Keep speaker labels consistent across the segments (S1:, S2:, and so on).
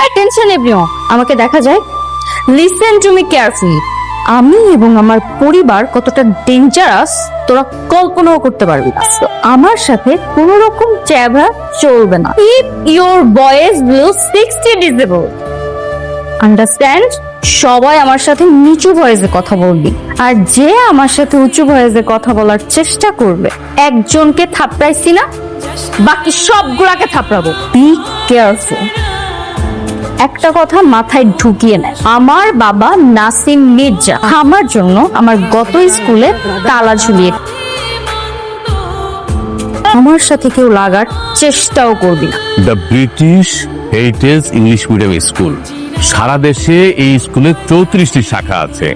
S1: Attention everyone, আমাকে দেখা যায়। Listen to me carefully. আমি এবং আমার পরিবার কতটা ডেঞ্জারাস তোরা কল্পনাও করতে পারবি না। তো আমার সাথে কোনো রকম চ্যাবরা চলবে না। If your voice will 60 disable, understand? সবাই আমার সাথে নিচু ভয়েসে কথা বলবি, আর যে আমার সাথে উঁচু ভয়েসে কথা বলার চেষ্টা করবে, একজনকে থাপড়াইছি না, বাকি সবগুলাকে থাপড়াবো। Be careful. একটা কথা মাথায় ঢুকিয়ে নেয়, আমার বাবা নাসিম মির্জা আমার জন্য আমার গত স্কুলে তালা ঝুলিয়ে। আমার সাথে কেউ লাগার চেষ্টাও করবি না।
S2: The British heritage English medium school, সারা দেশে এই স্কুলে 34টি শাখা আছে।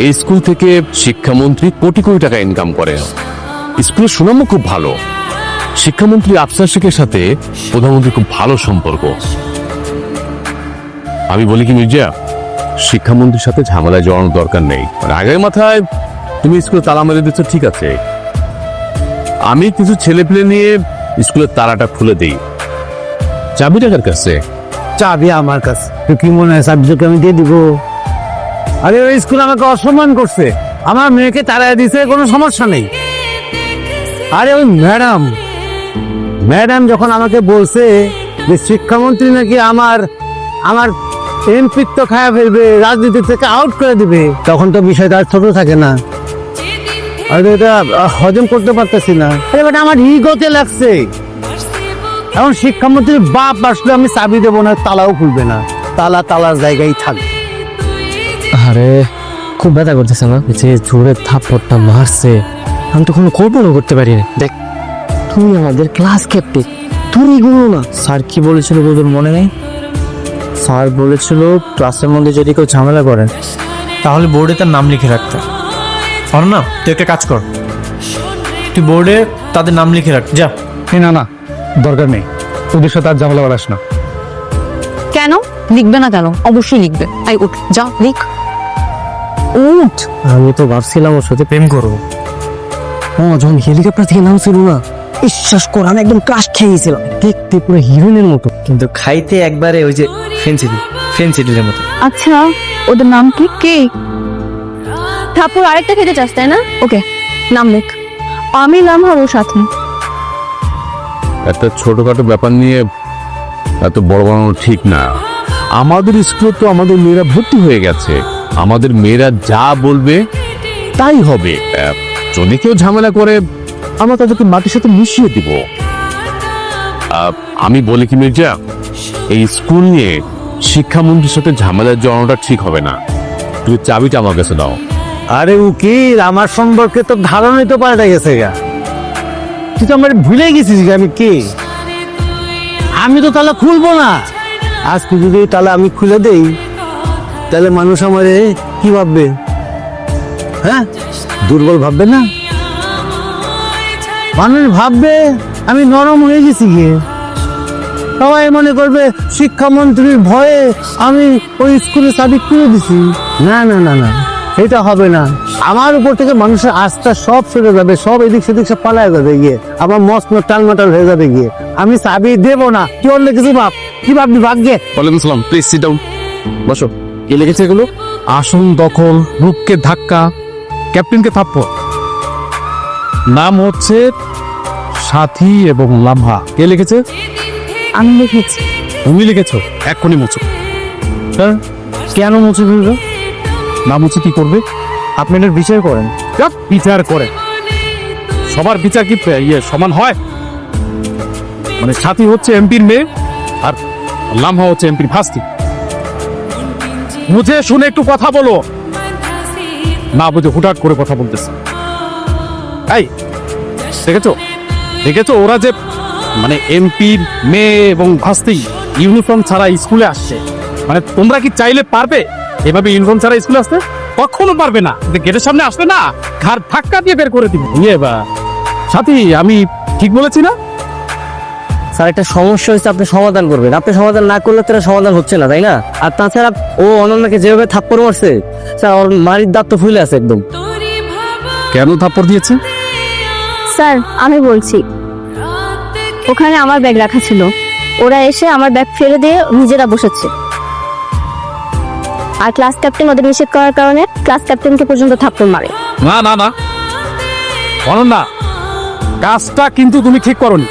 S2: এই স্কুল থেকে শিক্ষামন্ত্রী কোটি কোটি টাকা ইনকাম করেন। স্কুলের সুনামও খুব ভালো। শিক্ষামন্ত্রী আফসার শেখের সাথে প্রধানমন্ত্রী খুব ভালো সম্পর্ক। আমি বলি কি মির্জা, শিক্ষামন্ত্রীর সাথে ঝামেলায় জড়ানোর দরকার নেই। রাগের মাথায় তুমি স্কুলে তালা মেরে দিচ্ছ, ঠিক আছে, আমি কিছু ছেলেপেলে নিয়ে স্কুলের তালাটা খুলে দিই। চাবিটা কার কাছে?
S3: চাবি আমার কাছে। তো কি মনে হয় চাবিটাকে আমি দিয়ে দিব? আরে ওই স্কুল আমাকে অসম্মান করছে, আমার মেয়েকে তাড়ায় দিছে, কোনো সমস্যা নেই। আরে ওই ম্যাডাম যখন আমাকে বলছে যে শিক্ষামন্ত্রী নাকি আমার এমপিত্ব খায়া ফেলবে, রাজনীতি থেকে আউট করে দিবে, তখন তো বিষয়টা আর ছোট থাকে না। আর এটা হজম করতে পারতেছি না। আরে বাট আমার ইগোতে লাগছে। এখন শিক্ষামন্ত্রীর বাপ আসলে আমি চাবি দেবো না, তালাও খুলবে না, তালার জায়গায় থাকবে।
S4: আরে খুব ব্যথা করতেছে না, যে জোরে থাপ্পড়টা মারছে আমি তো কোনো কল্পনা করতে পারি না। দেখ, তুই আমাদের ক্লাস ক্যাপ্টেন, তোর এগুলো না। স্যার কি বলেছিল তোদের মনে নেই? স্যার বলেছিল ক্লাসের মধ্যে যদি কেউ ঝামেলা করেন
S5: তাহলে বোর্ডে তার নাম লিখে রাখতে। আর না, তুই একটা কাজ কর, তুই বোর্ডে তাদের নাম লিখে রাখ, যা।
S3: না দরকার নেই, ওদের সাথে আর ঝামেলা বাড়াস না।
S1: কেন লিখবে না? কেন? অবশ্যই লিখবে। আই উঠ, যা লিখ, উঠ।
S4: আমি তো ভাবছিলাম ওর সাথে প্রেম করবো। যখন হেলিকপ্টার থেকে নামছিল না, বিশ্বাস কর আমি একদম ক্রাশ খেয়ে গেছিলাম, দেখতে পুরো হিরোইনের মতো, কিন্তু খাইতে একবারে ওই যে ফেন্সিডিলের মতো।
S1: আচ্ছা, ওদের নাম কি? কে? তারপর আরেকটা খেতে চাস তাই না? ওকে, নাম লেখ। আমি নাম হবো সাথে।
S2: একটা ছোটখাটো ব্যাপার নিয়ে এত বড় বানানো ঠিক না। আমাদের স্কুলে তো আমাদের মেয়েরা ভর্তি হয়ে গেছে, আমাদের মেয়েরা যা বলবে তাই হবে। যদি কেউ ঝামেলা করে আমরা তাদেরকে মাটির সাথে মিশিয়ে দিব। আমি বলি কি মির্জা, এই স্কুল নিয়ে শিক্ষামন্ত্রীর সাথে ঝামেলার জড়ানোটা ঠিক হবে না। তুই চাবিটা আমার কাছে দাও।
S3: আরে উকিল, আমার সম্পর্কে তো ধারণাই তো পাল্টে গেছে গা। তুই তো আমার ভুলে গেছিস আমি কে। আমি তো তালা খুলবো না। আজকে যদি তালা আমি খুলে দেই, তাহলে মানুষ আমারে কি ভাববে? হ্যাঁ, দুর্বল ভাববে না? মানুষ ভাববে আমি নরম হয়ে গেছি গিয়ে। সবাই মনে করবে শিক্ষামন্ত্রীর ভয়ে আমি ওই স্কুলে চাবি খুলে দিছি। না, এটা হবে না। আমার উপর থেকে মানুষের আস্থা সব সরে যাবে, সব এদিক সেদিক সব পালায় যাবে গিয়ে, আমার মস্ত টালমাটাল হয়ে যাবে গিয়ে। আমি চাবি দেব না। কি অন্য কিছু ভাব, কি ভাববি ভাগ্যে।
S2: ওয়ালাইকুম আসসালাম, প্লিজ সিট ডাউন, বসো।
S4: কি লিখেছে এগুলো?
S6: আসন দখল, রূপকে ধাক্কা, ক্যাপ্টেনকে থাপ্পড়। নাম হচ্ছে সাথী এবং লামহা। কে লিখেছে?
S1: আমি লিখেছি।
S6: তুমি লিখেছো? এক্ষুনি মুছো।
S4: হ্যাঁ, কেন মুছে ফেলবে?
S6: না মুছে কি করবে?
S4: আপনি এটার বিচার করেন।
S6: বিচার করে সবার বিচার কি সমান হয়? মানে সাথী হচ্ছে এমপির মেয়ে আর লামহা হচ্ছে এমপির ভাস্তি। বুঝে শুনে একটু কথা বলো, না বুঝে হুটহাট করে কথা বলতেছে। এই দেখেছো ওরা যে মানে এমপির মেয়ে এবং ভাস্তি ইউনিফর্ম ছাড়া স্কুলে আসছে। মানে তোমরা কি চাইলে পারবে এভাবে ইউনিফর্ম ছাড়া স্কুলে আসতে? কখনো পারবে না। গেটের সামনে আসবে না, ঘাড় ধাক্কা দিয়ে বের করে দিব। সাথী, আমি ঠিক বলেছি না?
S4: স্যার, একটা সমস্যা হচ্ছে, আপনি সমাধান করবেন। আপনি সমাধান না করলে তারা সমাধান হচ্ছে না, তাই না? আর তাছাড়া ও অনন্যাকে যেভাবে থাপ্পড় মারছে, স্যার ওর মারির দাঁত তো ফুলে আছে একদম।
S6: কেন থাপ্পড় দিয়েছে?
S1: স্যার, আমি বলছি, ওখানে আমার ব্যাগ রাখা ছিল, ওরা এসে আমার ব্যাগ ফেলে দিয়ে নিজেরা বসেছে। আর ক্লাস ক্যাপ্টেন ওদের নিষেধ করার কারণে ক্লাস ক্যাপ্টেনকে পর্যন্ত থাপ্পড় মারে।
S6: না না না অনন্যা, কাজটা কিন্তু তুমি ঠিক করনি।